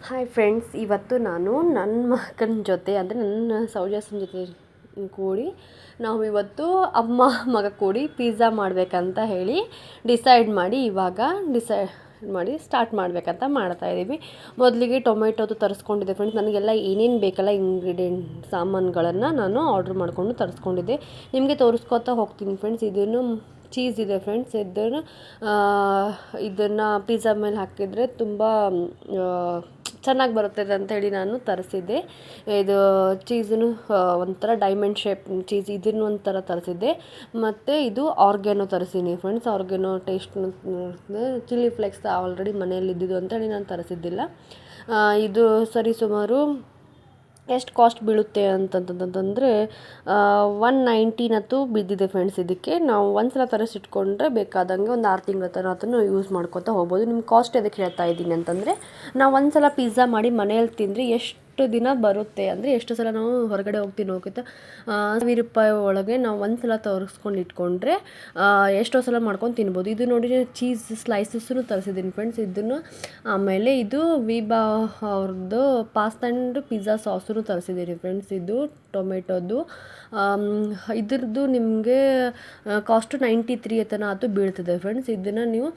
Hi friends, ಇವತ್ತು ನಾನು ನನ್ನ ಮಗನ ಜೊತೆ ಅಂದರೆ ನನ್ನ ಸೌಜಸ್ಯನ ಜೊತೆ ಕೂಡಿ ನಾವು ಇವತ್ತು ಅಮ್ಮ ಮಗ ಕೂಡಿ ಪಿಜ್ಜಾ ಮಾಡಬೇಕಂತ ಹೇಳಿ ಡಿಸೈಡ್ ಮಾಡಿ ಸ್ಟಾರ್ಟ್ ಮಾಡಬೇಕಂತ ಮಾಡ್ತಾಯಿದ್ದೀವಿ. ಮೊದಲಿಗೆ ಟೊಮೆಟೊದು ತರಿಸ್ಕೊಂಡಿದ್ದೆ ಫ್ರೆಂಡ್ಸ್. ನನಗೆಲ್ಲ ಏನೇನು ಬೇಕಲ್ಲ ಇಂಗ್ರೀಡಿಯೆಂಟ್ ಸಾಮಾನುಗಳನ್ನು ನಾನು ಆರ್ಡ್ರ್ ಮಾಡಿಕೊಂಡು ತರಿಸ್ಕೊಂಡಿದ್ದೆ. ನಿಮಗೆ ತೋರಿಸ್ಕೊತಾ ಹೋಗ್ತೀನಿ ಫ್ರೆಂಡ್ಸ್. ಇದನ್ನು ಚೀಸ್ ಇದೆ ಫ್ರೆಂಡ್ಸ್. ಇದನ್ನು ಪಿಜ್ಜಾ ಮೇಲೆ ಹಾಕಿದರೆ ತುಂಬ ಚೆನ್ನಾಗಿ ಬರುತ್ತದೆ ಅಂಥೇಳಿ ನಾನು ತರಿಸಿದ್ದೆ. ಇದು ಚೀಸನ್ನು ಒಂಥರ ಡೈಮಂಡ್ ಶೇಪ್ ಚೀಸ್, ಇದನ್ನು ಒಂಥರ ತರಿಸಿದ್ದೆ. ಮತ್ತು ಇದು ಆರ್ಗ್ಯಾನೋ ತರಿಸಿದ್ದೀನಿ friends. Oregano taste chilli flakes already ಮನೆಯಲ್ಲಿ ಇದ್ದಿದ್ದು ಅಂತೇಳಿ ನಾನು ತರಿಸಿದ್ದಿಲ್ಲ. ಇದು ಸರಿಸುಮಾರು ಎಷ್ಟು ಕಾಸ್ಟ್ ಬೀಳುತ್ತೆ ಅಂತಂತಂದರೆ 119 ಬಿದ್ದಿದೆ ಫ್ರೆಂಡ್ಸ್. ಇದಕ್ಕೆ ನಾವು ಒಂದು ಸಲ ತರಿಸಿಟ್ಕೊಂಡ್ರೆ ಬೇಕಾದಂಗೆ ಒಂದು 6 ತಿಂಗಳ ತನಕ ಯೂಸ್ ಮಾಡ್ಕೊತಾ ಹೋಗ್ಬೋದು. ನಿಮ್ಗೆ ಕಾಸ್ಟ್ ಅದಕ್ಕೆ ಹೇಳ್ತಾ ಇದ್ದೀನಿ ಅಂತಂದರೆ, ನಾವು ಒಂದು ಸಲ ಪಿಜ್ಜಾ ಮಾಡಿ ಮನೆಯಲ್ಲಿ ತಿಂದರೆ ಎಷ್ಟು ದಿನ ಬರುತ್ತೆ ಅಂದರೆ, ಎಷ್ಟು ಸಲ ನಾವು ಹೊರಗಡೆ ಹೋಗ್ತೀನಿ ಹೋಗುತ್ತಾ ₹1000 ಒಳಗೆ ನಾವು ಒಂದು ಸಲ ತರಿಸ್ಕೊಂಡು ಇಟ್ಕೊಂಡ್ರೆ ಎಷ್ಟೋ ಸಲ ಮಾಡ್ಕೊಂಡು ತಿನ್ಬೋದು. ಇದು ನೋಡಿ ಚೀಸ್ ಸ್ಲೈಸಸ್ಸನ್ನು ತರಿಸಿದ್ದೀನಿ ಫ್ರೆಂಡ್ಸ್. ಇದನ್ನು ಆಮೇಲೆ ಇದು ವೀಬಾ ಅವ್ರದ್ದು ಪಾಸ್ತಾ ಆ್ಯಂಡ್ ಪಿಜ್ಜಾ ಸಾಸನ್ನು ತರಿಸಿದ್ದೀನಿ ಫ್ರೆಂಡ್ಸ್. ಇದು ಟೊಮೆಟೊದು ಇದ್ರದ್ದು ನಿಮಗೆ ಕಾಸ್ಟು 93 ಆತು ಬೀಳ್ತದೆ ಫ್ರೆಂಡ್ಸ್. ಇದನ್ನು ನೀವು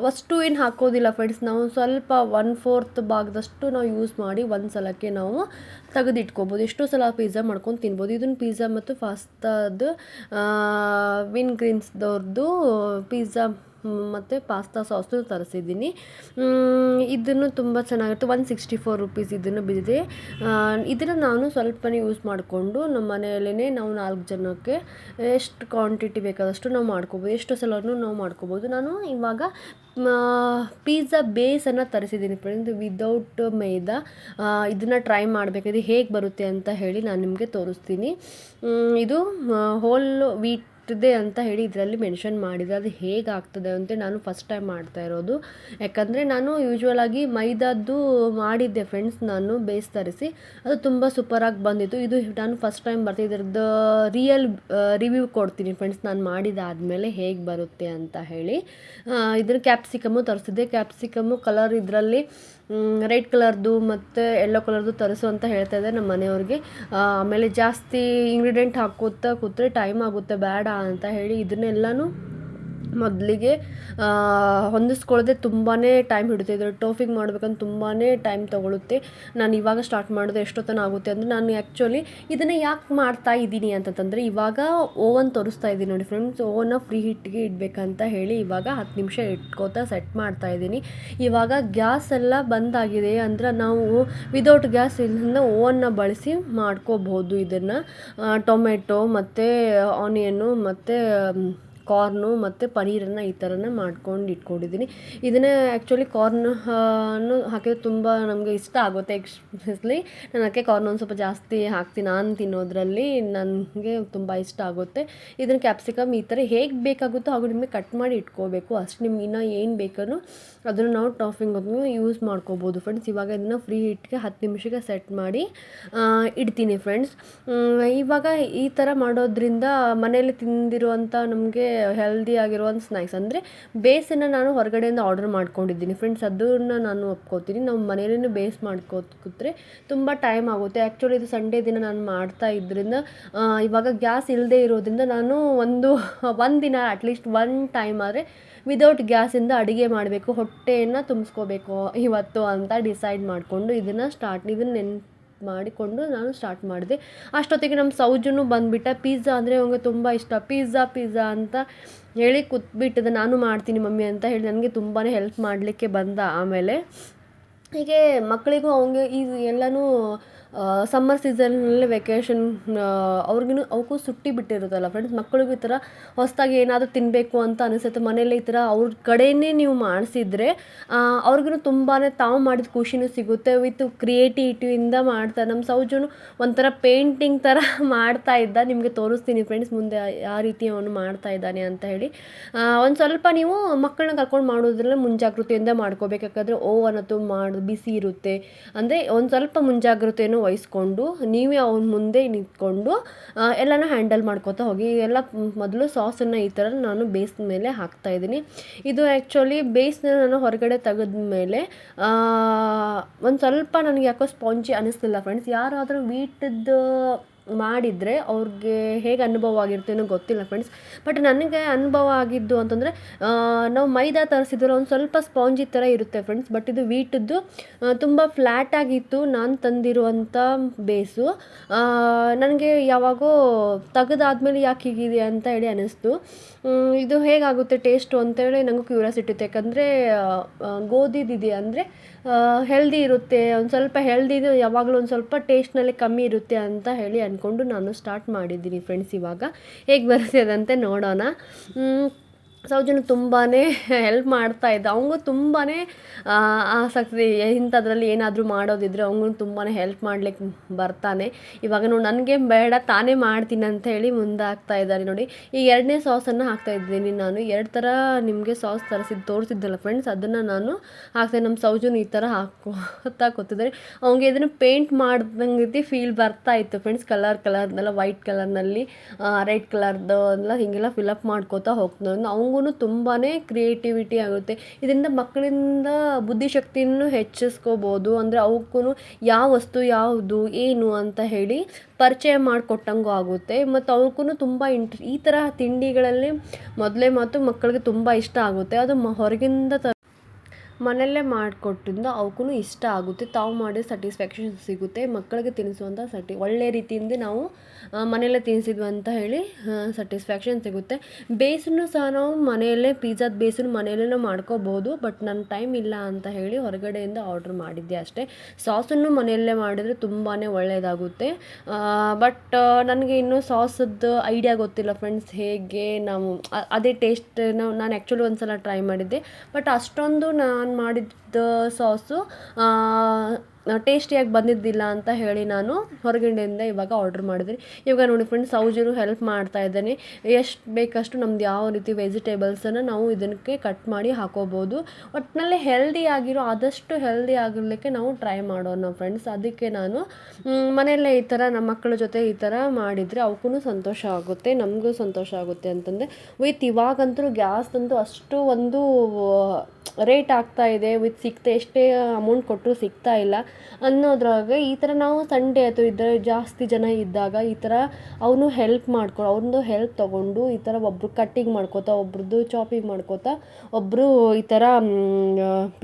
ಅಷ್ಟು ಏನು ಹಾಕೋದಿಲ್ಲ ಫ್ರೆಂಡ್ಸ್. ನಾವು ಸ್ವಲ್ಪ 1/4 ಭಾಗದಷ್ಟು ನಾವು ಯೂಸ್ ಮಾಡಿ ಒಂದು ಸಲಕ್ಕೆ ನಾವು ತೆಗೆದಿಟ್ಕೋಬೋದು. ಎಷ್ಟೋ ಸಲ ಪಿಜ್ಜಾ ಮಾಡ್ಕೊಂಡು ತಿನ್ಬೋದು. ಇದನ್ನು ಪಿಜ್ಜಾ ಮತ್ತು ಪಾಸ್ತಾದ ವಿನ್ಗ್ರೀನ್ಸ್ದವ್ರದ್ದು ಪಿಜ್ಜಾ ಮತ್ತು ಪಾಸ್ತಾ ಸಾಸು ತರಿಸಿದ್ದೀನಿ. ಇದನ್ನು ತುಂಬ ಚೆನ್ನಾಗಿರುತ್ತೆ. ₹164 ಇದನ್ನು ಬಿದ್ದಿದೆ. ಇದನ್ನು ನಾನು ಸ್ವಲ್ಪನೇ ಯೂಸ್ ಮಾಡಿಕೊಂಡು ನಮ್ಮ ಮನೆಯಲ್ಲೇ ನಾವು 4 ಜನಕ್ಕೆ ಎಷ್ಟು ಕ್ವಾಂಟಿಟಿ ಬೇಕಾದಷ್ಟು ನಾವು ಮಾಡ್ಕೋಬೋದು. ಎಷ್ಟು ಸಲನೂ ನಾವು ಮಾಡ್ಕೋಬೋದು. ನಾನು ಇವಾಗ ಪಿಜ್ಜಾ ಬೇಸನ್ನು ತರಿಸಿದ್ದೀನಿ ಫ್ರೆಂಡ್ಸ್, ವಿದೌಟ್ ಮೈದಾ. ಇದನ್ನು ಟ್ರೈ ಮಾಡಬೇಕು, ಇದು ಹೇಗೆ ಬರುತ್ತೆ ಅಂತ ಹೇಳಿ ನಾನು ನಿಮಗೆ ತೋರಿಸ್ತೀನಿ. ಇದು ಹೋಲ್ ವೀಟ್ ಇದೆ ಅಂತ ಹೇಳಿ ಇದರಲ್ಲಿ ಮೆನ್ಷನ್ ಮಾಡಿದೆ. ಅದು ಹೇಗೆ ಆಗ್ತದೆ ಅಂತ ನಾನು ಫಸ್ಟ್ ಟೈಮ್ ಮಾಡ್ತಾ ಇರೋದು. ಯಾಕಂದರೆ ನಾನು ಯೂಶ್ವಲಾಗಿ ಮೈದಾದ್ದು ಮಾಡಿದ್ದೆ ಫ್ರೆಂಡ್ಸ್, ನಾನು ಬೇಸ್ ತರಿಸಿ. ಅದು ತುಂಬ ಸೂಪರಾಗಿ ಬಂದಿತ್ತು. ಇದು ನಾನು ಫಸ್ಟ್ ಟೈಮ್ ಬರ್ತೀನಿ. ಇದ್ರದ್ದು ರಿಯಲ್ ರಿವ್ಯೂ ಕೊಡ್ತೀನಿ ಫ್ರೆಂಡ್ಸ್, ನಾನು ಮಾಡಿದಾದಮೇಲೆ ಹೇಗೆ ಬರುತ್ತೆ ಅಂತ ಹೇಳಿ. ಇದನ್ನು ಕ್ಯಾಪ್ಸಿಕಮ್ಮು ತರಿಸಿದ್ದೆ. ಕ್ಯಾಪ್ಸಿಕಮ್ಮು ಕಲರ್ ಇದರಲ್ಲಿ ರೆಡ್ ಕಲರ್ದು ಮತ್ತು ಯೆಲ್ಲೋ ಕಲರ್ದು ತರಿಸು ಅಂತ ಹೇಳ್ತಾ ಇದ್ದೆ ನಮ್ಮ ಮನೆಯವ್ರಿಗೆ. ಆಮೇಲೆ ಜಾಸ್ತಿ ಇಂಗ್ರೀಡಿಯೆಂಟ್ ಹಾಕೋತಾ ಕೂತ್ರೆ ಟೈಮ್ ಆಗುತ್ತೆ, ಬೇಡ ಅಂತ ಹೇಳಿ ಇದನ್ನೆಲ್ಲನೂ ಮೊದಲಿಗೆ ಹೊಂದಿಸ್ಕೊಳ್ಳೋದೆ ತುಂಬಾ ಟೈಮ್ ಹಿಡಿಯುತ್ತೆ. ಇದರ ಟೋಫಿಂಗ್ ಮಾಡ್ಬೇಕಂದ್ರೆ ತುಂಬಾ ಟೈಮ್ ತೊಗೊಳುತ್ತೆ. ನಾನು ಇವಾಗ ಸ್ಟಾರ್ಟ್ ಮಾಡಿದ್ರೆ ಎಷ್ಟೊತ್ತನ ಆಗುತ್ತೆ ಅಂದರೆ, ನಾನು ಆ್ಯಕ್ಚುಲಿ ಇದನ್ನು ಯಾಕೆ ಮಾಡ್ತಾ ಇದ್ದೀನಿ ಅಂತಂದರೆ, ಇವಾಗ ಓವನ್ ತೋರಿಸ್ತಾ ಇದ್ದೀನಿ ನೋಡಿ ಫ್ರೆಂಡ್ಸ್. ಓವನ್ನ ಫ್ರೀ ಹೀಟ್ಗೆ ಇಡಬೇಕಂತ ಹೇಳಿ ಇವಾಗ 10 ನಿಮಿಷ ಇಟ್ಕೋತಾ ಸೆಟ್ ಮಾಡ್ತಾ ಇದ್ದೀನಿ. ಇವಾಗ ಗ್ಯಾಸ್ ಎಲ್ಲ ಬಂದಾಗಿದೆ ಅಂದರೆ ನಾವು ವಿದೌಟ್ ಗ್ಯಾಸ್ ಇಲ್ಲಿಂದ ಓವನ್ನ ಬಳಸಿ ಮಾಡ್ಕೋಬಹುದು. ಇದನ್ನು ಟೊಮೆಟೊ ಮತ್ತು ಆನಿಯನ್ನು ಮತ್ತು ಕಾರ್ನು ಮತ್ತು ಪನೀರನ್ನು ಈ ಥರನೇ ಮಾಡ್ಕೊಂಡು ಇಟ್ಕೊಂಡಿದ್ದೀನಿ. ಇದನ್ನೇ ಆ್ಯಕ್ಚುಲಿ ಕಾರ್ನ್ ಹಾಕಿದ್ರೆ ತುಂಬ ನಮಗೆ ಇಷ್ಟ ಆಗುತ್ತೆ. ಎಕ್ಸ್ಪೆಷಲಿ ನಾನು ಅದಕ್ಕೆ ಕಾರ್ನ್ ಒಂದು ಸ್ವಲ್ಪ ಜಾಸ್ತಿ ಹಾಕ್ತೀನಿ. ನಾನು ತಿನ್ನೋದ್ರಲ್ಲಿ ನನಗೆ ತುಂಬ ಇಷ್ಟ ಆಗುತ್ತೆ. ಇದನ್ನು ಕ್ಯಾಪ್ಸಿಕಮ್ ಈ ಥರ ಹೇಗೆ ಬೇಕಾಗುತ್ತೋ ಹಾಗೂ ನಿಮಗೆ ಕಟ್ ಮಾಡಿ ಇಟ್ಕೋಬೇಕು ಅಷ್ಟು. ನಿಮ್ಗೆ ಇನ್ನೂ ಏನು ಬೇಕೋ ಅದನ್ನು ನಾವು ಟಾಫಿಂಗ್ ಯೂಸ್ ಮಾಡ್ಕೋಬೋದು ಫ್ರೆಂಡ್ಸ್. ಇವಾಗ ಇದನ್ನು ಫ್ರೀ ಹೀಟ್ಗೆ 10 ನಿಮಿಷಕ್ಕೆ ಸೆಟ್ ಮಾಡಿ ಇಡ್ತೀನಿ ಫ್ರೆಂಡ್ಸ್. ಇವಾಗ ಈ ಥರ ಮಾಡೋದ್ರಿಂದ ಮನೆಯಲ್ಲಿ ತಿಂದಿರುವಂಥ ನಮಗೆ ಹೆಲ್ದಿ ಆಗಿರುವಂಥ ಸ್ನ್ಯಾಕ್ಸ್ ಅಂದರೆ ಬೇಸನ್ನು ನಾನು ಹೊರಗಡೆಯಿಂದ ಆರ್ಡರ್ ಮಾಡ್ಕೊಂಡಿದ್ದೀನಿ ಫ್ರೆಂಡ್ಸ್. ಅದನ್ನು ನಾನು ಒಪ್ಕೋತೀನಿ. ನಾವು ಮನೆಯಲ್ಲೇ ಬೇಸ್ ಮಾಡ್ಕೋತ್ರೆ ತುಂಬ ಟೈಮ್ ಆಗುತ್ತೆ. ಆ್ಯಕ್ಚುಲಿ ಇದು ಸಂಡೇ ದಿನ ನಾನು ಮಾಡ್ತಾ ಇದ್ದರಿಂದ ಇವಾಗ ಗ್ಯಾಸ್ ಇಲ್ಲದೆ ಇರೋದ್ರಿಂದ ನಾನು ಒಂದು ದಿನ ಅಟ್ಲೀಸ್ಟ್ 1 ಟೈಮ್ ಆದರೆ ವಿದೌಟ್ ಗ್ಯಾಸಿಂದ ಅಡುಗೆ ಮಾಡಬೇಕು, ಹೊಟ್ಟೆಯನ್ನು ತುಂಬಿಸ್ಕೋಬೇಕು ಇವತ್ತು ಅಂತ ಡಿಸೈಡ್ ಮಾಡಿಕೊಂಡು ಇದನ್ನು ಮಾಡಿಕೊಂಡು ನಾನು ಸ್ಟಾರ್ಟ್ ಮಾಡಿದೆ. ಅಷ್ಟೊತ್ತಿಗೆ ನಮ್ಮ ಸೌಜನ್ನು ಬಂದುಬಿಟ್ಟ. ಪಿಜ್ಜಾ ಅಂದರೆ ಅವನಿಗೆ ತುಂಬ ಇಷ್ಟ. ಪಿಜ್ಜಾ ಅಂತ ಹೇಳಿ ಕೂತ್ಬಿಟ್ಟಿದೆ. ನಾನು ಮಾಡ್ತೀನಿ ಮಮ್ಮಿ ಅಂತ ಹೇಳಿ ನನಗೆ ತುಂಬಾ ಹೆಲ್ಪ್ ಮಾಡಲಿಕ್ಕೆ ಬಂದ. ಆಮೇಲೆ ಹೀಗೆ ಮಕ್ಕಳಿಗೂ ಅವನಿಗೆ ಎಲ್ಲನೂ ಸಮ್ಮರ್ ಸೀಸನ್ನಲ್ಲಿ ವೆಕೇಷನ್ ಅವಕ್ಕೂ ಸುಟ್ಟಿ ಬಿಟ್ಟಿರುತ್ತಲ್ಲ ಫ್ರೆಂಡ್ಸ್. ಮಕ್ಕಳಿಗೂ ಈ ಥರ ಹೊಸದಾಗಿ ಏನಾದರೂ ತಿನ್ನಬೇಕು ಅಂತ ಅನಿಸುತ್ತೆ. ಮನೇಲಿ ಈ ಥರ ಅವ್ರ ಕಡೆಯೇ ನೀವು ಮಾಡಿಸಿದ್ರೆ ಅವ್ರಿಗೂ ತುಂಬಾ ತಾವು ಮಾಡಿದ ಖುಷಿನೂ ಸಿಗುತ್ತೆ. ವಿತ್ ಕ್ರಿಯೇಟಿವಿಟಿಯಿಂದ ಮಾಡ್ತಾರೆ. ನಮ್ಮ ಸೌಜನು ಒಂಥರ ಪೇಂಟಿಂಗ್ ಥರ ಮಾಡ್ತಾ ಇದ್ದ. ನಿಮಗೆ ತೋರಿಸ್ತೀನಿ ಫ್ರೆಂಡ್ಸ್ ಮುಂದೆ ಯಾವ ರೀತಿ ಅವನು ಮಾಡ್ತಾ ಇದ್ದಾನೆ ಅಂತ ಹೇಳಿ. ಒಂದು ಸ್ವಲ್ಪ ನೀವು ಮಕ್ಕಳನ್ನ ಕರ್ಕೊಂಡು ಮಾಡೋದ್ರಲ್ಲಿ ಮುಂಜಾಗ್ರತೆಯಿಂದ ಮಾಡ್ಕೋಬೇಕು. ಯಾಕಂದರೆ ಓವನ್ ಬಿಸಿ ಇರುತ್ತೆ ಅಂದರೆ ಒಂದು ಸ್ವಲ್ಪ ಮುಂಜಾಗ್ರತೆಯನ್ನು ವಹಿಸ್ಕೊಂಡು ನೀವೇ ಅವನ ಮುಂದೆ ನಿಂತ್ಕೊಂಡು ಎಲ್ಲನೂ ಹ್ಯಾಂಡಲ್ ಮಾಡ್ಕೋತಾ ಹೋಗಿ. ಎಲ್ಲ ಮೊದಲು ಸಾಸನ್ನು ಈ ಥರ ನಾನು ಬೇಸ್ ಮೇಲೆ ಹಾಕ್ತಾಯಿದ್ದೀನಿ. ಇದು ಆ್ಯಕ್ಚುಲಿ ಬೇಸ್ನ ನಾನು ಹೊರಗಡೆ ತೆಗೆದ ಮೇಲೆ ಒಂದು ಸ್ವಲ್ಪ ನನಗೆ ಯಾಕೋ ಸ್ಪಾಂಜಿ ಅನ್ನಿಸ್ಲಿಲ್ಲ ಫ್ರೆಂಡ್ಸ್. ಯಾರಾದರೂ ವೀಟದ್ದು ಮಾಡಿದರೆ ಅವ್ರಿಗೆ ಹೇಗೆ ಅನುಭವ ಆಗಿರ್ತೇನೋ ಗೊತ್ತಿಲ್ಲ ಫ್ರೆಂಡ್ಸ್. ಬಟ್ ನನಗೆ ಅನುಭವ ಆಗಿದ್ದು ಅಂತಂದರೆ ನಾವು ಮೈದಾ ತರಿಸಿದ್ರೆ ಒಂದು ಸ್ವಲ್ಪ ಸ್ಪಾಂಜಿ ಥರ ಇರುತ್ತೆ ಫ್ರೆಂಡ್ಸ್. ಬಟ್ ಇದು ವೀಟದ್ದು ತುಂಬ ಫ್ಲ್ಯಾಟ್ ಆಗಿತ್ತು ನಾನು ತಂದಿರುವಂಥ ಬೇಸು. ನನಗೆ ಯಾವಾಗೋ ತೆಗೆದಾದ್ಮೇಲೆ ಯಾಕೆ ಹೀಗಿದೆ ಅಂತ ಹೇಳಿ ಅನ್ನಿಸ್ತು. ಇದು ಹೇಗಾಗುತ್ತೆ ಟೇಸ್ಟು ಅಂತೇಳಿ ನನಗೂ ಕ್ಯೂರಿಯಾಸಿಟಿ ಇತ್ತು. ಯಾಕಂದರೆ ಗೋಧಿದಿದೆ ಅಂದರೆ ಹೆಲ್ದಿ ಇರುತ್ತೆ, ಒಂದು ಸ್ವಲ್ಪ ಹೆಲ್ದಿದು ಯಾವಾಗಲೂ ಒಂದು ಸ್ವಲ್ಪ ಟೇಸ್ಟ್ನಲ್ಲಿ ಕಮ್ಮಿ ಇರುತ್ತೆ ಅಂತ ಹೇಳಿ ಅಂದ್ಕೊಂಡು ನಾನು ಸ್ಟಾರ್ಟ್ ಮಾಡಿದ್ದೀನಿ ಫ್ರೆಂಡ್ಸ್. ಇವಾಗ ಹೇಗೆ ಬರುತ್ತೆ ಅದಂತೆ ನೋಡೋಣ. ಸೌಜನ್ಯ ತುಂಬಾ ಹೆಲ್ಪ್ ಮಾಡ್ತಾಯಿದ್ದ. ಅವನಿಗೂ ತುಂಬಾ ಆಸಕ್ತಿ ಇಂಥದ್ರಲ್ಲಿ ಏನಾದರೂ ಮಾಡೋದಿದ್ರೆ ಅವನಿಗೂ ತುಂಬಾ ಹೆಲ್ಪ್ ಮಾಡ್ಲಿಕ್ಕೆ ಬರ್ತಾನೆ. ಇವಾಗ ನೋಡಿ ನನಗೆ ಬೇಡ ತಾನೇ ಮಾಡ್ತೀನಿ ಅಂತ ಹೇಳಿ ಮುಂದಾಗ್ತಾ ಇದ್ದಾರೆ ನೋಡಿ. ಈ 2ನೇ ಸಾಸನ್ನು ಹಾಕ್ತಾಯಿದ್ದೀನಿ ನಾನು. 2 ಥರ ನಿಮಗೆ ಸಾಸ್ ತೋರಿಸಿದ್ದಲ್ಲ ಫ್ರೆಂಡ್ಸ್, ಅದನ್ನು ನಾನು ಹಾಕ್ತಾಯಿದ್ದೆ. ನಮ್ಮ ಸೌಜನ್ ಈ ಥರ ಹಾಕೋತಾ ಕೂತಿದ್ದಾರೆ. ಅವ್ನಿಗೆ ಇದನ್ನು ಪೇಂಟ್ ಮಾಡ್ದಂಗೆ ಫೀಲ್ ಬರ್ತಾ ಇತ್ತು ಫ್ರೆಂಡ್ಸ್. ಕಲರ್ನೆಲ್ಲ ವೈಟ್ ಕಲರ್ನಲ್ಲಿ ರೆಡ್ ಕಲರ್ದು ಎಲ್ಲ ಹೀಗೆಲ್ಲ ಫಿಲಪ್ ಮಾಡ್ಕೋತಾ ಹೋಗ್ತಾನೆ. ಅವ್ನಿಗೂ ತುಂಬಾ ಕ್ರಿಯೇಟಿವಿಟಿ ಆಗುತ್ತೆ. ಇದರಿಂದ ಮಕ್ಕಳಿಂದ ಬುದ್ಧಿಶಕ್ತಿಯನ್ನು ಹೆಚ್ಚಿಸ್ಕೋಬೋದು. ಅಂದರೆ ಅವಕ್ಕೂ ಯಾವ ವಸ್ತು ಯಾವುದು ಏನು ಅಂತ ಹೇಳಿ ಪರಿಚಯ ಮಾಡಿಕೊಟ್ಟಂಗೂ ಆಗುತ್ತೆ. ಮತ್ತು ಅವಕ್ಕೂ ತುಂಬ ಈ ಥರ ತಿಂಡಿಗಳಲ್ಲಿ ಮೊದಲೇ ಮಾತು ಮಕ್ಕಳಿಗೆ ತುಂಬ ಇಷ್ಟ ಆಗುತ್ತೆ. ಅದು ಹೊರಗಿಂದ ಮನೆಯಲ್ಲೇ ಮಾಡಿಕೊಟ್ಟಿಂದ ಅವಕ್ಕೂ ಇಷ್ಟ ಆಗುತ್ತೆ. ತಾವು ಮಾಡಿ ಸ್ಯಾಟಿಸ್ಫ್ಯಾಕ್ಷನ್ ಸಿಗುತ್ತೆ. ಮಕ್ಕಳಿಗೆ ತಿನ್ನಿಸುವಂಥ ಒಳ್ಳೆಯ ರೀತಿಯಿಂದ ನಾವು ಮನೆಯಲ್ಲೇ ತಿನ್ನಿಸಿದ್ವಿ ಅಂತ ಹೇಳಿ ಸ್ಯಾಟಿಸ್ಫ್ಯಾಕ್ಷನ್ ಸಿಗುತ್ತೆ. ಬೇಸನ್ನು ಸಹ ನಾವು ಮನೆಯಲ್ಲೇ ಪಿಜ್ಜಾದ ಬೇಸನ್ನು ಮನೆಯಲ್ಲೇ ಮಾಡ್ಕೋಬೋದು. ಬಟ್ ನನ್ನ ಟೈಮ್ ಇಲ್ಲ ಅಂತ ಹೇಳಿ ಹೊರಗಡೆಯಿಂದ ಆರ್ಡ್ರ್ ಮಾಡಿದ್ದೆ ಅಷ್ಟೇ. ಸಾಸನ್ನು ಮನೆಯಲ್ಲೇ ಮಾಡಿದರೆ ತುಂಬಾ ಒಳ್ಳೆಯದಾಗುತ್ತೆ. ಬಟ್ ನನಗೆ ಇನ್ನೂ ಸಾಸದ್ದು ಐಡಿಯಾ ಗೊತ್ತಿಲ್ಲ ಫ್ರೆಂಡ್ಸ್. ಹೇಗೆ ನಾವು ಅದೇ ಟೇಸ್ಟ್ ನಾನು ಆ್ಯಕ್ಚುಲಿ ಒಂದು ಸಲ ಟ್ರೈ ಮಾಡಿದ್ದೆ. ಬಟ್ ಅಷ್ಟೊಂದು ನಾನು ಮಾಡಿದ್ದ ಸಾಸು ಟೇಸ್ಟಿಯಾಗಿ ಬಂದಿದ್ದಿಲ್ಲ ಅಂತ ಹೇಳಿ ನಾನು ಹೊರಗಡೆಯಿಂದ ಇವಾಗ ಆರ್ಡ್ರ್ ಮಾಡಿದ್ದೀನಿ. ಇವಾಗ ನೋಡಿ ಫ್ರೆಂಡ್ಸ್, ಸೌಜನು ಹೆಲ್ಪ್ ಮಾಡ್ತಾ ಇದ್ದಾನೆ. ಎಷ್ಟು ಬೇಕಷ್ಟು ನಮ್ದು ಯಾವ ರೀತಿ ವೆಜಿಟೇಬಲ್ಸನ್ನು ನಾವು ಇದಕ್ಕೆ ಕಟ್ ಮಾಡಿ ಹಾಕೋಬೋದು. ಒಟ್ಟಿನಲ್ಲಿ ಆದಷ್ಟು ಹೆಲ್ದಿ ಆಗಿರಲಿಕ್ಕೆ ನಾವು ಟ್ರೈ ಮಾಡೋಣ ಫ್ರೆಂಡ್ಸ್. ಅದಕ್ಕೆ ನಾನು ಮನೆಯಲ್ಲೇ ಈ ಥರ ನಮ್ಮ ಮಕ್ಕಳ ಜೊತೆ ಈ ಥರ ಮಾಡಿದರೆ ಅವಕ್ಕೂ ಸಂತೋಷ ಆಗುತ್ತೆ, ನಮಗೂ ಸಂತೋಷ ಆಗುತ್ತೆ ಅಂತಂದರೆ. ಇವಾಗಂತೂ ಗ್ಯಾಸ್ದಂತೂ ಅಷ್ಟು ಒಂದು ರೇಟ್ ಆಗ್ತಾ ಇದೆ. ಎಷ್ಟೇ ಅಮೌಂಟ್ ಕೊಟ್ಟರು ಸಿಗ್ತಾ ಇಲ್ಲ ಅನ್ನೋದ್ರಾಗ ಈ ಥರ ನಾವು ಸಂಡೇ ಅಥವಾ ಇದ್ದರೆ ಜಾಸ್ತಿ ಜನ ಇದ್ದಾಗ ಈ ಥರ ಅವನು ಅವ್ರದ್ದು ಹೆಲ್ಪ್ ತೊಗೊಂಡು ಈ ಥರ ಒಬ್ಬರು ಕಟ್ಟಿಂಗ್ ಮಾಡ್ಕೋತಾ, ಒಬ್ರದ್ದು ಚಾಪಿಂಗ್ ಮಾಡ್ಕೋತಾ, ಒಬ್ಬರು ಈ ಥರ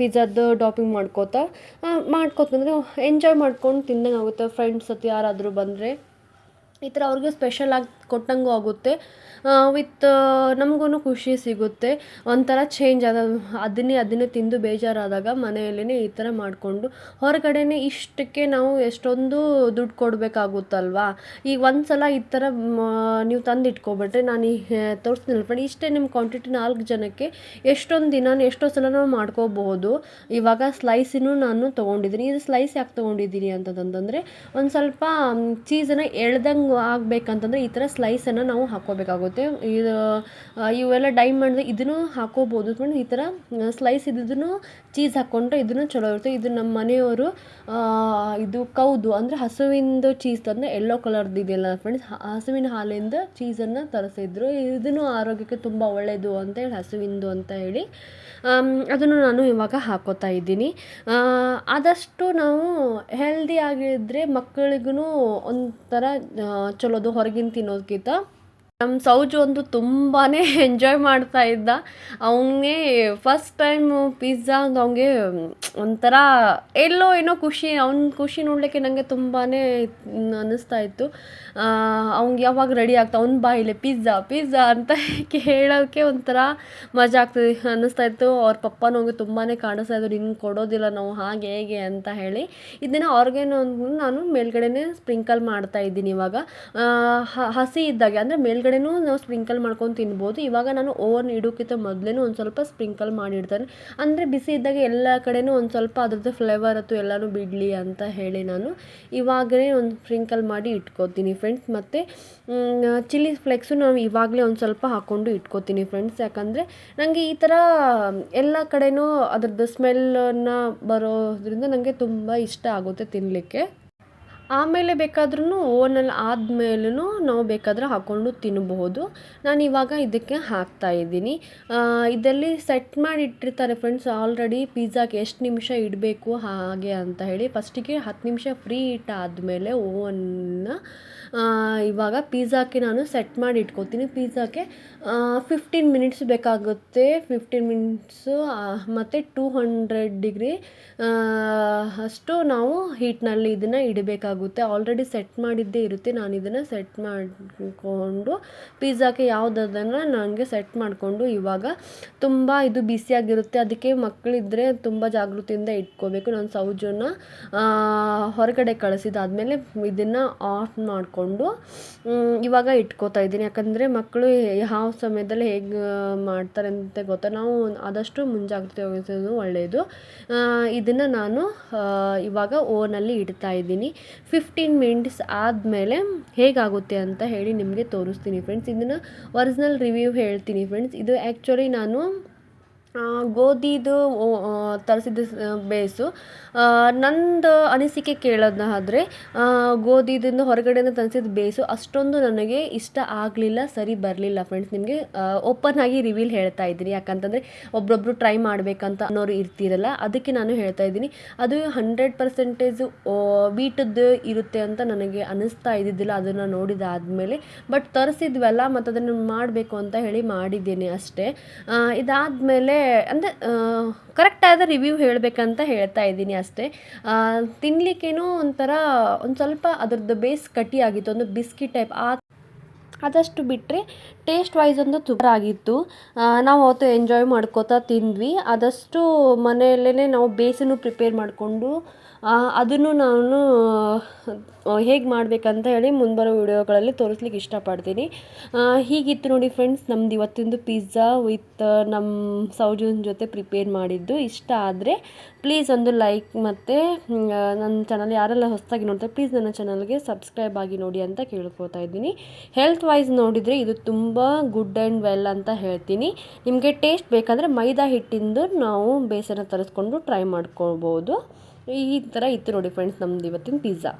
ಪಿಜ್ಜಾದ್ದು ಟಾಪಿಂಗ್ ಮಾಡ್ಕೋತಂದರೆ ಎಂಜಾಯ್ ಮಾಡ್ಕೊಂಡು ತಿಂದಂಗೆ ಆಗುತ್ತೆ. ಫ್ರೆಂಡ್ಸ್ ಅಥವಾ ಯಾರಾದರೂ ಬಂದರೆ ಈ ಥರ ಅವ್ರಿಗೆ ಸ್ಪೆಷಲಾಗಿ ಕೊಟ್ಟಂಗೂ ಆಗುತ್ತೆ. ನಮಗೂ ಖುಷಿ ಸಿಗುತ್ತೆ. ಒಂಥರ ಚೇಂಜ್ ಅದನ್ನೇ ತಿಂದು ಬೇಜಾರಾದಾಗ ಮನೆಯಲ್ಲೇ ಈ ಥರ ಮಾಡಿಕೊಂಡು ಹೊರಗಡೆನೇ ಇಷ್ಟಕ್ಕೆ ನಾವು ಎಷ್ಟೊಂದು ದುಡ್ಡು ಕೊಡಬೇಕಾಗುತ್ತಲ್ವಾ. ಈಗ ಒಂದು ಸಲ ಈ ಥರ ನೀವು ತಂದು ಇಟ್ಕೊಬಿಟ್ರೆ ನಾನು ತೋರಿಸ್ತೀನಿ ಫ್ರೆಂಡ್. ಇಷ್ಟೇ ನಿಮ್ಮ ಕ್ವಾಂಟಿಟಿ 4 ಜನಕ್ಕೆ ಎಷ್ಟೊಂದು ದಿನ ಎಷ್ಟೋ ಸಲ ನಾವು ಮಾಡ್ಕೋಬಹುದು. ಇವಾಗ ಸ್ಲೈಸಿನೂ ನಾನು ತೊಗೊಂಡಿದ್ದೀನಿ. ಇದು ಸ್ಲೈಸ್ ಯಾಕೆ ತೊಗೊಂಡಿದ್ದೀನಿ ಅಂತಂದರೆ ಒಂದು ಸ್ವಲ್ಪ ಚೀಸನ್ನು ಎಳ್ದಂಗೆ ಆಗಬೇಕಂತಂದರೆ ಈ ಥರ ಸ್ಲೈಸನ್ನು ನಾವು ಹಾಕ್ಕೋಬೇಕಾಗುತ್ತೆ. ಇವೆಲ್ಲ ಮಾಡಿದ್ರೆ ಇದನ್ನು ಹಾಕೋಬೋದು ಫ್ರೆಂಡ್. ಈ ಥರ ಸ್ಲೈಸ್ ಇದನ್ನು ಚೀಸ್ ಹಾಕ್ಕೊಂಡ್ರೆ ಇದನ್ನು ಚಲೋ ಇರುತ್ತೆ. ಇದು ನಮ್ಮ ಮನೆಯವರು ಇದು ಕೌದು ಅಂದರೆ ಹಸುವಿಂದು ಚೀಸ್ ತಂದರೆ ಯೆಲ್ಲೋ ಕಲರ್ದು ಇದೆಯಲ್ಲ ಫ್ರೆಂಡ್ಸ್, ಹಸುವಿನ ಹಾಲಿಂದ ಚೀಸನ್ನು ತರಿಸಿದ್ರು. ಇದನ್ನು ಆರೋಗ್ಯಕ್ಕೆ ತುಂಬ ಒಳ್ಳೆಯದು ಅಂತೇಳಿ ಹಸುವಿಂದು ಅಂತ ಹೇಳಿ ಅದನ್ನು ನಾನು ಇವಾಗ ಹಾಕೋತಾ ಇದ್ದೀನಿ. ಆದಷ್ಟು ನಾವು ಹೆಲ್ದಿ ಆಗಿದ್ದರೆ ಮಕ್ಕಳಿಗೂ ಒಂಥರ ಚಲೋದು ಹೊರಗಿನ ತಿನ್ನೋದಕ್ಕಿಂತ. ನಮ್ಮ ಸೌಜು ಅಂತೂ ತುಂಬಾ ಎಂಜಾಯ್ ಮಾಡ್ತಾ ಇದ್ದ. ಅವನಿಗೆ ಫಸ್ಟ್ ಟೈಮು ಪಿಜ್ಜಾ ಅಂತ ಅವನಿಗೆ ಒಂಥರ ಏನೋ ಖುಷಿ ನೋಡಲಿಕ್ಕೆ ನನಗೆ ತುಂಬಾ ಅನ್ನಿಸ್ತಾ ಇತ್ತು. ಅವ್ನಿಗೆ ಯಾವಾಗ ರೆಡಿ ಆಗ್ತಾ ಅವ್ನ ಬಾಯಿಲೆ ಪಿಜ್ಜಾ ಅಂತ ಹೇಳೋಕ್ಕೆ ಒಂಥರ ಮಜಾ ಆಗ್ತದೆ ಅನ್ನಿಸ್ತಾ ಇತ್ತು. ಅವ್ರ ಪಪ್ಪನೂ ಅವ್ನಿಗೆ ತುಂಬಾ ಕಾಣಿಸ್ತಾ ಇದ್ರು, ಹಿಂಗೆ ಕೊಡೋದಿಲ್ಲ ನಾವು ಹಾಗೆ ಹೇಗೆ ಅಂತ ಹೇಳಿ. ಇದನ್ನು ಆರ್ಗ್ಯಾನೋ ನಾನು ಮೇಲ್ಗಡೆನೇ ಸ್ಪ್ರಿಂಕಲ್ ಮಾಡ್ತಾ ಇದ್ದೀನಿ ಇವಾಗ. ಹಸಿ ಇದ್ದಾಗೆ ಅಂದರೆ ಮೇಲ್ಗಡೆನೂ ನಾವು ಸ್ಪ್ರಿಂಕಲ್ ಮಾಡ್ಕೊಂಡು ತಿನ್ಬೋದು. ಇವಾಗ ನಾನು ಓವನ್ ಇಡೋಕ್ಕಿಂತ ಮೊದಲೇ ಒಂದು ಸ್ವಲ್ಪ ಸ್ಪ್ರಿಂಕಲ್ ಮಾಡಿಡ್ತೇನೆ. ಅಂದರೆ ಬಿಸಿ ಇದ್ದಾಗ ಎಲ್ಲ ಕಡೆನೂ ಒಂದು ಸ್ವಲ್ಪ ಅದ್ರದ್ದು ಫ್ಲೇವರ್ ಅಥವಾ ಎಲ್ಲನೂ ಬಿಡಲಿ ಅಂತ ಹೇಳಿ ನಾನು ಇವಾಗಲೇ ಒಂದು ಸ್ಪ್ರಿಂಕಲ್ ಮಾಡಿ ಇಟ್ಕೋತೀನಿ ಫ್ರೆಂಡ್ಸ್. ಮತ್ತು ಚಿಲ್ಲಿ ಫ್ಲೇಕ್ಸು ನಾವು ಇವಾಗಲೇ ಒಂದು ಸ್ವಲ್ಪ ಹಾಕ್ಕೊಂಡು ಇಟ್ಕೋತೀನಿ ಫ್ರೆಂಡ್ಸ್. ಯಾಕಂದರೆ ನನಗೆ ಈ ಥರ ಎಲ್ಲ ಕಡೆನೂ ಅದ್ರದ್ದು ಸ್ಮೆಲ್ಲನ್ನು ಬರೋದ್ರಿಂದ ನನಗೆ ತುಂಬ ಇಷ್ಟ ಆಗುತ್ತೆ ತಿನ್ನಲಿಕ್ಕೆ. ಆಮೇಲೆ ಬೇಕಾದ್ರೂ ಓವನಲ್ಲಿ ಆದಮೇಲೂ ನಾವು ಬೇಕಾದರೆ ಹಾಕ್ಕೊಂಡು ತಿನ್ನಬಹುದು. ನಾನು ಇವಾಗ ಇದಕ್ಕೆ ಹಾಕ್ತಾಯಿದ್ದೀನಿ. ಇದರಲ್ಲಿ ಸೆಟ್ ಮಾಡಿ ಇಟ್ಟಿರ್ತಾರೆ ಫ್ರೆಂಡ್ಸ್ ಆಲ್ರೆಡಿ ಪಿಜ್ಜಾಗೆ ಎಷ್ಟು ನಿಮಿಷ ಇಡಬೇಕು ಹಾಗೆ ಅಂತ ಹೇಳಿ. ಫಸ್ಟಿಗೆ 10 ನಿಮಿಷ ಫ್ರೀ ಇಟ್ಟಾದಮೇಲೆ ಓವನ್ನ ಇವಾಗ ಪಿಜ್ಜಾಕ್ಕೆ ನಾನು ಸೆಟ್ ಮಾಡಿ ಇಟ್ಕೋತೀನಿ. ಪಿಜ್ಜಾಕ್ಕೆ 15 ಮಿನಿಟ್ಸ್ ಬೇಕಾಗುತ್ತೆ. 15 ಮಿನಿಟ್ಸು ಮತ್ತು 200 ಡಿಗ್ರಿ ಅಷ್ಟು ನಾವು ಹೀಟ್ನಲ್ಲಿ ಇದನ್ನು ಇಡಬೇಕಾಗುತ್ತೆ. ಆಲ್ರೆಡಿ ಸೆಟ್ ಮಾಡಿದ್ದೇ ಇರುತ್ತೆ. ನಾನು ಇದನ್ನು ಸೆಟ್ ಮಾಡಿಕೊಂಡು ಪಿಜ್ಜಾಕ್ಕೆ ಯಾವುದನ್ನು ನನಗೆ ಸೆಟ್ ಮಾಡಿಕೊಂಡು ಇವಾಗ ತುಂಬ ಇದು ಬಿಸಿಯಾಗಿರುತ್ತೆ. ಅದಕ್ಕೆ ಮಕ್ಕಳಿದ್ದರೆ ತುಂಬ ಜಾಗೃತಿಯಿಂದ ಇಟ್ಕೋಬೇಕು. ನಾನು ಸೌಜನ್ನ ಹೊರಗಡೆ ಕಳಿಸಿದಾದ್ಮೇಲೆ ಇದನ್ನು ಆಫ್ ಮಾಡಿಕೊಂಡು ಇವಾಗ ಇಟ್ಕೋತಾ ಇದ್ದೀನಿ. ಯಾಕಂದರೆ ಮಕ್ಕಳು ಯಾವ ಸಮಯದಲ್ಲಿ ಹೇಗೆ ಮಾಡ್ತಾರೆ ಅಂತ ಗೊತ್ತಾ. ನಾವು ಆದಷ್ಟು ಮುಂಜಾಗ್ರತೆ ವಹಿಸೋದು ಒಳ್ಳೆಯದು. ಇದನ್ನು ನಾನು ಇವಾಗ ಓವನಲ್ಲಿ ಇಡ್ತಾ ಇದ್ದೀನಿ. 15 ಮಿನಿಟ್ಸ್ ಆದಮೇಲೆ ಹೇಗಾಗುತ್ತೆ ಅಂತ ಹೇಳಿ ನಿಮಗೆ ತೋರಿಸ್ತೀನಿ ಫ್ರೆಂಡ್ಸ್. ಇದನ್ನು ಒರಿಜಿನಲ್ ರಿವ್ಯೂ ಹೇಳ್ತೀನಿ ಫ್ರೆಂಡ್ಸ್. ಇದು ಆ್ಯಕ್ಚುಲಿ ನಾನು ಗೋಧಿದು ತರಿಸಿದ ಬೇಸು. ನಂದು ಅನಿಸಿಕೆ ಕೇಳೋದಾದರೆ ಗೋಧಿದಿಂದ ಹೊರಗಡೆಯಿಂದ ತರಿಸಿದ ಬೇಸು ಅಷ್ಟೊಂದು ನನಗೆ ಇಷ್ಟ ಆಗಲಿಲ್ಲ, ಸರಿ ಬರಲಿಲ್ಲ ಫ್ರೆಂಡ್ಸ್. ನಿಮಗೆ ಓಪನ್ ಆಗಿ ರಿವೀಲ್ ಹೇಳ್ತಾ ಇದ್ದೀನಿ. ಯಾಕಂತಂದರೆ ಒಬ್ಬೊಬ್ಬರು ಟ್ರೈ ಮಾಡಬೇಕಂತ ಅನ್ನೋರು ಇರ್ತೀರಲ್ಲ, ಅದಕ್ಕೆ ನಾನು ಹೇಳ್ತಾ ಇದ್ದೀನಿ. ಅದು 100% ವೀಟದ್ದು ಇರುತ್ತೆ ಅಂತ ನನಗೆ ಅನ್ನಿಸ್ತಾ ಇದ್ದಿದ್ದಿಲ್ಲ ಅದನ್ನು ನೋಡಿದಾದಮೇಲೆ. ಬಟ್ ತರಿಸಿದ್ವಲ್ಲ ಮತ್ತು ಅದನ್ನು ಮಾಡಬೇಕು ಅಂತ ಹೇಳಿ ಮಾಡಿದ್ದೇನೆ ಅಷ್ಟೇ. ಇದಾದಮೇಲೆ ಅಂದರೆ ಕರೆಕ್ಟಾದ ರಿವ್ಯೂ ಹೇಳಬೇಕಂತ ಹೇಳ್ತಾ ಇದ್ದೀನಿ ಅಷ್ಟೇ. ತಿನ್ನಲಿಕ್ಕೇನೋ ಒಂಥರ ಒಂದು ಸ್ವಲ್ಪ ಅದರದ್ದು ಬೇಸ್ ಕಟ್ಟಿಯಾಗಿತ್ತು, ಒಂದು ಬಿಸ್ಕಿಟ್ ಟೈಪ್. ಅದಷ್ಟು ಬಿಟ್ಟರೆ ಟೇಸ್ಟ್ ವೈಸ್ ಒಂದು ಸೂಪರ್ ಆಗಿತ್ತು. ನಾವು ಅವತ್ತು ಎಂಜಾಯ್ ಮಾಡ್ಕೋತಾ ತಿಂದ್ವಿ. ಆದಷ್ಟು ಮನೆಯಲ್ಲೇ ನಾವು ಬೇಸನ್ನು ಪ್ರಿಪೇರ್ ಮಾಡಿಕೊಂಡು ಅದನ್ನು ನಾನು ಹೇಗೆ ಮಾಡಬೇಕಂತ ಹೇಳಿ ಮುಂಬರೋ ವಿಡಿಯೋಗಳಲ್ಲಿ ತೋರಿಸ್ಲಿಕ್ಕೆ ಇಷ್ಟಪಡ್ತೀನಿ. ಹೀಗಿತ್ತು ನೋಡಿ ಫ್ರೆಂಡ್ಸ್ ನಮ್ದು ಇವತ್ತಿಂದು ಪಿಜ್ಜಾ ವಿತ್ ನಮ್ಮ ಸೌಜನ್ ಜೊತೆ ಪ್ರಿಪೇರ್ ಮಾಡಿದ್ದು. ಇಷ್ಟ ಆದರೆ ಪ್ಲೀಸ್ ಒಂದು ಲೈಕ್ ಮತ್ತು ನನ್ನ ಚಾನಲ್ ಯಾರೆಲ್ಲ ಹೊಸದಾಗಿ ನೋಡ್ತಾರೆ ಪ್ಲೀಸ್ ನನ್ನ ಚಾನಲ್ಗೆ ಸಬ್ಸ್ಕ್ರೈಬ್ ಆಗಿ ನೋಡಿ ಅಂತ ಕೇಳ್ಕೊತಾ ಇದ್ದೀನಿ. ಹೆಲ್ತ್ ವೈಸ್ ನೋಡಿದರೆ ಇದು ತುಂಬ ಗುಡ್ ಆ್ಯಂಡ್ ವೆಲ್ ಅಂತ ಹೇಳ್ತೀನಿ. ನಿಮಗೆ ಟೇಸ್ಟ್ ಬೇಕಾದರೆ ಮೈದಾ ಹಿಟ್ಟಿಂದು ನಾವು ಬೇಸನ್ನು ತರಿಸ್ಕೊಂಡು ಟ್ರೈ ಮಾಡ್ಕೊಳ್ಬೋದು. ಈ ಥರ ಇತ್ತು ನೋಡಿ ಫ್ರೆಂಡ್ಸ್ ನಮ್ದು ಇವತ್ತಿನ ಪಿಜ್ಜಾ.